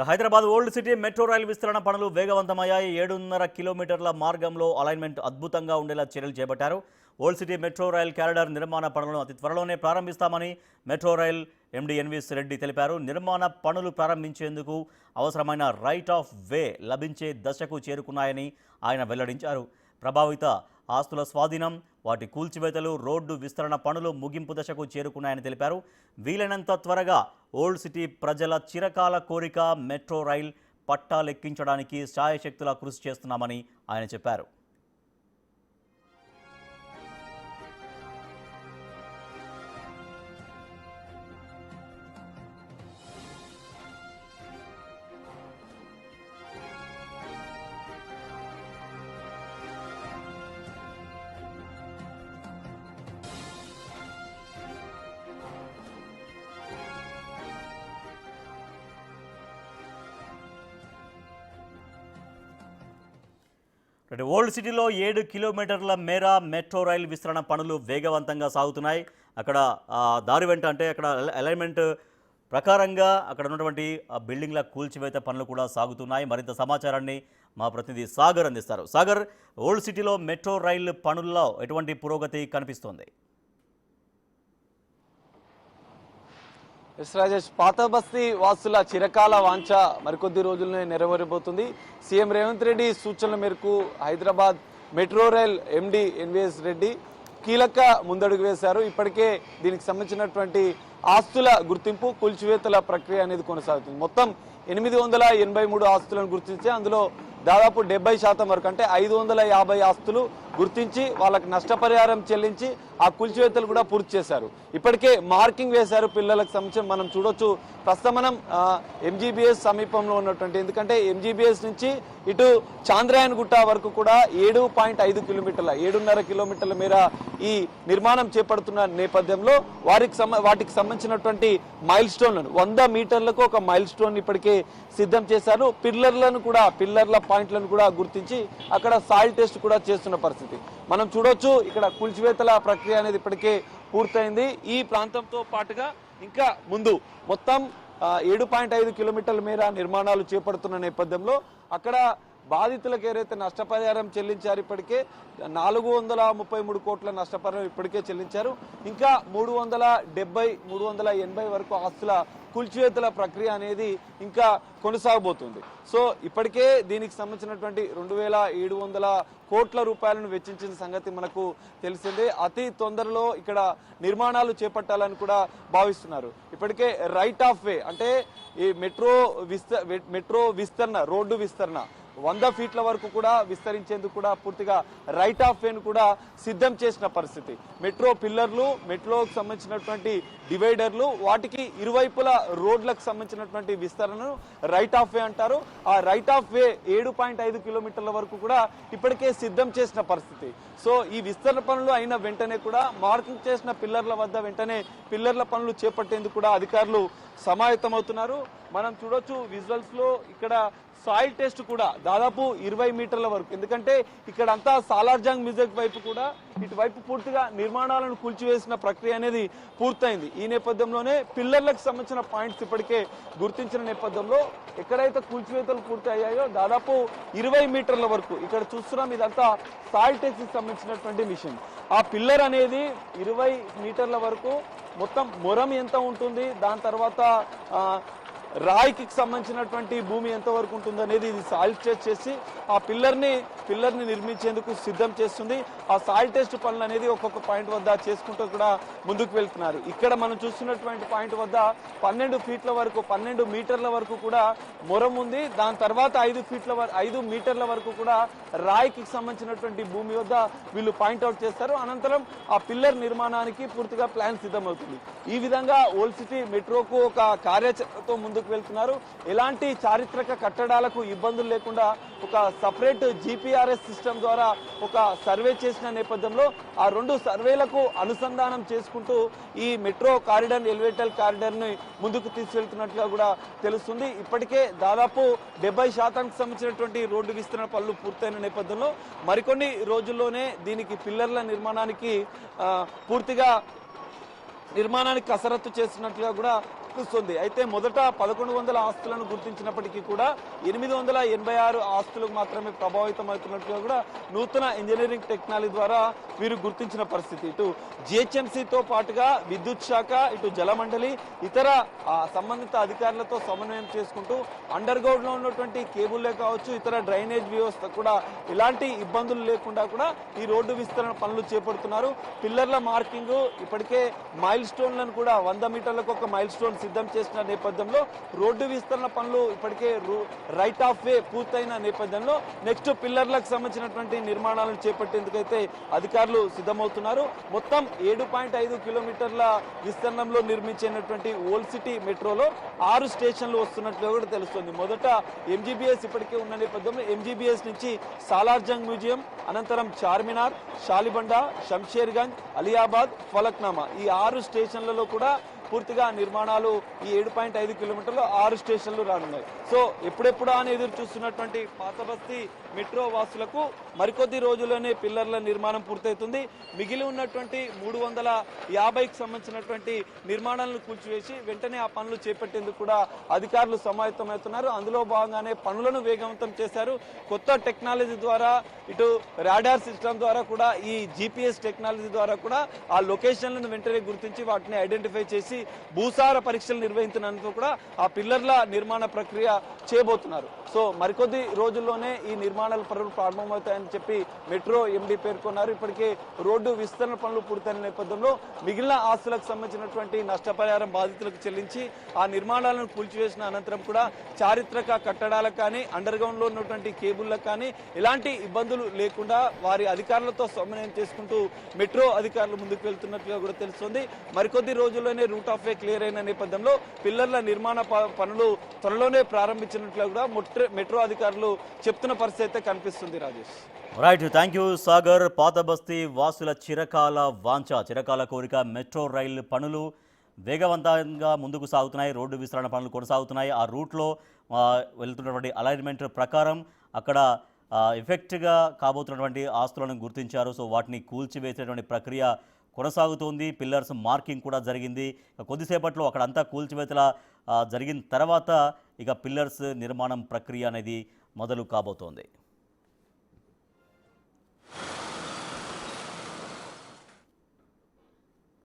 Hyderabad old city metro రైలు విస్తరణ పనులు వేగవంతమయ్యాయి. 7.5 కిలోమీటర్ల మార్గంలో అలైన్మెంట్ అద్భుతంగా ఉండేలా చర్యలు చేపట్టారు. Old city metro rail corridor నిర్మాణ పనులను అతి త్వరలోనే ప్రారంభిస్తామని metro rail MD NVS Reddy తెలిపారు. నిర్మాణ పనులు ప్రారంభించేందుకు అవసరమైన రైట్ ఆఫ్ వే లభించే దశకు చేరుకున్నాయని ఆయన వెల్లడించారు. ప్రభావిత ఆస్తుల స్వాధీనం, వాటి కూల్చివేతలు, రోడ్డు విస్తరణ పనులు ముగింపు దశకు చేరుకున్నాయని తెలిపారు. వీలైనంత త్వరగా ఓల్డ్ సిటీ ప్రజల చిరకాల కోరిక మెట్రో రైల్ పట్టాలెక్కించడానికి శాయశక్తులా కృషి చేస్తున్నామని ఆయన చెప్పారు. ఓల్డ్ సిటీలో 7 కిలోమీటర్ల మేర మెట్రో రైల్ విస్తరణ పనులు వేగవంతంగా సాగుతున్నాయి. అక్కడ దారి వెంట అంటే అక్కడ అలైన్మెంట్ ప్రకారంగా అక్కడ ఉన్నటువంటి బిల్డింగ్ల కూల్చివేత పనులు కూడా సాగుతున్నాయి. మరింత సమాచారాన్ని మా ప్రతినిధి సాగర్ అందిస్తారు. సాగర్, ఓల్డ్ సిటీలో మెట్రో రైల్ పనుల్లో ఎటువంటి పురోగతి కనిపిస్తోంది? రాజేష్, పాత బస్తీ వాసుల చిరకాల వాంఛ మరికొద్ది రోజుల్లోనే నెరవేరబోతుంది. సీఎం రేవంత్ రెడ్డి సూచనల మేరకు Hyderabad metro rail MD NVS Reddy కీలక ముందడుగు వేశారు. ఇప్పటికే దీనికి సంబంధించినటువంటి ఆస్తుల గుర్తింపు, కూల్చివేతల ప్రక్రియ అనేది కొనసాగుతుంది. మొత్తం 883 ఆస్తులను గుర్తించి అందులో దాదాపు 70% వరకు అంటే 550 ఆస్తులు గుర్తించి వాళ్ళకి నష్టపరిహారం చెల్లించి ఆ కూల్చివేతలు కూడా పూర్తి చేశారు. ఇప్పటికే మార్కింగ్ వేశారు పిల్లలకు సంబంధించి. మనం చూడొచ్చు, ప్రస్తుతం మనం ఎంజీబీఎస్ సమీపంలో ఉన్నటువంటి, ఎందుకంటే ఎంజీబీఎస్ నుంచి ఇటు చాంద్రాయన్ గుట్ట వరకు కూడా 7.5 కిలోమీటర్ల 7.5 కిలోమీటర్ల మేర ఈ నిర్మాణం చేపడుతున్న నేపథ్యంలో వాటికి సంబంధించినటువంటి మైల్ స్టోన్లను 100 మీటర్లకు ఒక మైల్ స్టోన్ ఇప్పటికే సిద్ధం చేశారు. పిల్లర్ల పాయింట్లను కూడా గుర్తించి అక్కడ సాయిల్ టెస్ట్ కూడా చేస్తున్న పరిస్థితి మనం చూడొచ్చు. ఇక్కడ కూల్చివేతల ప్రక్రియ అనేది ఇప్పటికే పూర్తయింది. ఈ ప్రాంతంతో పాటుగా ఇంకా ముందు మొత్తం 7.5 కిలోమీటర్ల మేర నిర్మాణాలు చేపడుతున్న నేపథ్యంలో అక్కడ బాధితులకు ఏదైతే నష్టపరిహారం చెల్లించారు, ఇప్పటికే 433 కోట్ల నష్టపరిహారం ఇప్పటికే చెల్లించారు. ఇంకా 380 వరకు ఆస్తుల కూల్చివేతల ప్రక్రియ అనేది ఇంకా కొనసాగబోతుంది. సో ఇప్పటికే దీనికి సంబంధించినటువంటి 2700 కోట్ల రూపాయలను వెచ్చించిన సంగతి మనకు తెలిసిందే. అతి తొందరలో ఇక్కడ నిర్మాణాలు చేపట్టాలని కూడా భావిస్తున్నారు. ఇప్పటికే రైట్ ఆఫ్ వే అంటే ఈ మెట్రో విస్తరణ, రోడ్డు విస్తరణ 100 ఫీట్ల వరకు కూడా విస్తరించేందుకు కూడా పూర్తిగా రైట్ ఆఫ్ వేను కూడా సిద్ధం చేసిన పరిస్థితి. మెట్రో పిల్లర్లు, మెట్రోకు సంబంధించినటువంటి డివైడర్లు, వాటికి ఇరువైపుల రోడ్లకు సంబంధించినటువంటి విస్తరణను రైట్ ఆఫ్ వే అంటారు. ఆ రైట్ ఆఫ్ వే 7.5 కిలోమీటర్ల వరకు కూడా ఇప్పటికే సిద్ధం చేసిన పరిస్థితి. సో ఈ విస్తరణ పనులు అయిన వెంటనే కూడా మార్కింగ్ చేసిన పిల్లర్ల వద్ద వెంటనే పిల్లర్ల పనులు చేపట్టేందుకు కూడా అధికారులు సమాయత్తమవుతున్నారు. మనం చూడొచ్చు విజువల్స్ లో ఇక్కడ సాయిల్ టెస్ట్ కూడా దాదాపు 20 మీటర్ల వరకు, ఎందుకంటే ఇక్కడ అంతా సాలార్జంగ్ మ్యూజిక్ వైపు కూడా ఇటువైపు పూర్తిగా నిర్మాణాలను కూల్చివేసిన ప్రక్రియ అనేది పూర్తయింది. ఈ నేపథ్యంలోనే పిల్లర్లకు సంబంధించిన పాయింట్స్ ఇప్పటికే గుర్తించిన నేపథ్యంలో ఎక్కడైతే కూల్చివేతలు పూర్తి అయ్యాయో దాదాపు 20 మీటర్ల వరకు ఇక్కడ చూస్తున్నాం. ఇదంతా సాయిల్ టెస్ట్ కి సంబంధించినటువంటి మిషన్. ఆ పిల్లర్ అనేది 20 మీటర్ల వరకు మొత్తం మొరం ఎంత ఉంటుంది, దాని తర్వాత రాయికి సంబంధించినటువంటి భూమి ఎంతవరకు ఉంటుంది అనేది ఇది సాయిల్ టెస్ట్ చేసి ఆ పిల్లర్ని నిర్మించేందుకు సిద్ధం చేస్తుంది. ఆ సాయిల్ టెస్ట్ పనులు అనేది ఒక్కొక్క పాయింట్ వద్ద చేసుకుంటూ కూడా ముందుకు వెళ్తున్నారు. ఇక్కడ మనం చూస్తున్నటువంటి పాయింట్ వద్ద 12 మీటర్ల వరకు కూడా మొరం ఉంది. దాని తర్వాత 5 మీటర్ల వరకు కూడా రాయికి సంబంధించినటువంటి భూమి వద్ద వీళ్ళు పాయింట్అవుట్ చేస్తారు. అనంతరం ఆ పిల్లర్ నిర్మాణానికి పూర్తిగా ప్లాన్ సిద్ధమవుతుంది. ఈ విధంగా ఓల్డ్ సిటీ మెట్రోకు ఒక కార్యాచరణతో ముందుకు వెళ్తున్నారు. ఎలాంటి చారిత్రక కట్టడాలకు ఇబ్బందులు లేకుండా ఒక సపరేట్ జీపీఆర్ఎస్ సిస్టమ్ ద్వారా ఒక సర్వే చేసిన నేపథ్యంలో ఆ 2 సర్వేలకు అనుసంధానం చేసుకుంటూ ఈ మెట్రో కారిడార్, ఎలివేటెడ్ కారిడార్ ని ముందుకు తీసుకెళ్తున్నట్లుగా కూడా తెలుస్తుంది. ఇప్పటికే దాదాపు 70% సంబంధించినటువంటి రోడ్డు విస్తరణ పనులు పూర్తయిన నేపథ్యంలో మరికొన్ని రోజుల్లోనే దీనికి పిల్లర్ల నిర్మాణానికి పూర్తిగా కసరత్తు చేస్తున్నట్లుగా కూడా తెలుస్తుంది. అయితే మొదట 1100 ఆస్తులను గుర్తించినప్పటికీ కూడా 886 ఆస్తులకు మాత్రమే ప్రభావితం అవుతున్నట్టుగా కూడా నూతన ఇంజనీరింగ్ టెక్నాలజీ ద్వారా వీరు గుర్తించిన పరిస్థితి. ఇటు జిహెచ్ఎంసీతో పాటుగా విద్యుత్ శాఖ, ఇటు జలమండలి, ఇతర సంబంధిత అధికారులతో సమన్వయం చేసుకుంటూ అండర్ గ్రౌండ్ లో ఉన్నటువంటి కేబుల్లే కావచ్చు, ఇతర డ్రైనేజ్ వ్యవస్థ కూడా ఇలాంటి ఇబ్బందులు లేకుండా కూడా ఈ రోడ్డు విస్తరణ పనులు చేపడుతున్నారు. పిల్లర్ల మార్కింగ్ ఇప్పటికే మైల్ స్టోన్లను కూడా 100 మీటర్లకు ఒక మైల్ స్టోన్ సిద్ధం చేసిన నేపథ్యంలో రోడ్డు విస్తరణ పనులు ఇప్పటికే రైట్ ఆఫ్ వే పూర్తయిన నేపథ్యంలో నెక్స్ట్ పిల్లర్లకు సంబంధించినటువంటి నిర్మాణాలను చేపట్టేందుకైతే అధికారులు సిద్ధమవుతున్నారు. మొత్తం 7.5 కిలోమీటర్ల విస్తరణంలో నిర్మించినటువంటి ఓల్డ్ సిటీ మెట్రోలో 6 స్టేషన్లు వస్తున్నట్లు కూడా తెలుస్తుంది. మొదట ఎంజీబీఎస్ ఇప్పటికే ఉన్న నేపథ్యంలో ఎంజీబీఎస్ నుంచి సాలార్జంగ్ మ్యూజియం, అనంతరం చార్మినార్, షాలిబండ, శంషేర్గంజ్, అలియాబాద్, ఫలక్నామా ఈ 6 స్టేషన్లలో కూడా పూర్తిగా నిర్మాణాలు ఈ 7.5 కిలోమీటర్లు 6 స్టేషన్లు రానున్నాయి. సో ఎప్పుడెప్పుడా అని ఎదురు చూస్తున్నటువంటి పాతబస్తీ మెట్రో వాసులకు మరికొద్ది రోజుల్లోనే పిల్లర్ల నిర్మాణం పూర్తవుతుంది. మిగిలి ఉన్నటువంటి 350కి సంబంధించినటువంటి నిర్మాణాలను కూల్చివేసి వెంటనే ఆ పనులు చేపట్టేందుకు కూడా అధికారులు సమాయత్తమవుతున్నారు. అందులో భాగంగానే పనులను వేగవంతం చేశారు. కొత్త టెక్నాలజీ ద్వారా, ఇటు రాడార్ సిస్టమ్ ద్వారా కూడా, ఈ జీపీఎస్ టెక్నాలజీ ద్వారా కూడా ఆ లొకేషన్లను వెంటనే గుర్తించి వాటిని ఐడెంటిఫై చేసి భూసార పరీక్షలు నిర్వహించినందుకు కూడా ఆ పిల్లర్ల నిర్మాణ ప్రక్రియ చేయబోతున్నారు. సో మరికొద్ది రోజుల్లోనే ఈ నిర్మాణాల పనులు ప్రారంభమవుతాయని చెప్పి మెట్రో ఎండీ పేర్కొన్నారు. ఇప్పటికే రోడ్డు విస్తరణ పనులు పూర్తయిన నేపథ్యంలో మిగిలిన ఆస్తులకు సంబంధించినటువంటి నష్టపరిహారం బాధితులకు చెల్లించి ఆ నిర్మాణాలను కూల్చివేసిన అనంతరం కూడా చారిత్రక కట్టడాలకు కానీ, అండర్ గ్రౌండ్ లో ఉన్నటువంటి కేబుల్లకు కానీ ఎలాంటి ఇబ్బందులు లేకుండా వారి అధికారులతో సమన్వయం చేసుకుంటూ మెట్రో అధికారులు ముందుకు వెళ్తున్నట్లుగా కూడా తెలుస్తుంది. మరికొద్ది రోజుల్లోనే రూట్ ఆఫ్ వే క్లియర్ అయిన నేపథ్యంలో పిల్లర్ల నిర్మాణ పనులు త్వరలోనే ప్రారంభించినట్లు కూడా మెట్రో అధికారులు చెప్తున్న పరిస్థితి అయితే కనిపిస్తుంది. Rajesh, right, thank you Sagar. పాతబస్తీ వాసుల చిరకాల వాంఛ, చిరకాల కోరిక మెట్రో రైలు పనులు వేగవంతంగా ముందుకు సాగుతున్నాయి. రోడ్డు విస్తరణ పనులు కొనసాగుతున్నాయి. ఆ రూట్లో వెళ్తున్నటువంటి అలైన్మెంట్ ప్రకారం అక్కడ ఎఫెక్ట్గా కాబోతున్నటువంటి ఆస్తులను గుర్తించారు. సో వాటిని కూల్చివేసేటువంటి ప్రక్రియ కొనసాగుతోంది. పిల్లర్స్ మార్కింగ్ కూడా జరిగింది. కొద్దిసేపట్లో అక్కడంతా కూల్చివేతల జరిగిన తర్వాత ఇక పిల్లర్స్ నిర్మాణం ప్రక్రియ అనేది మొదలు కాబోతోంది.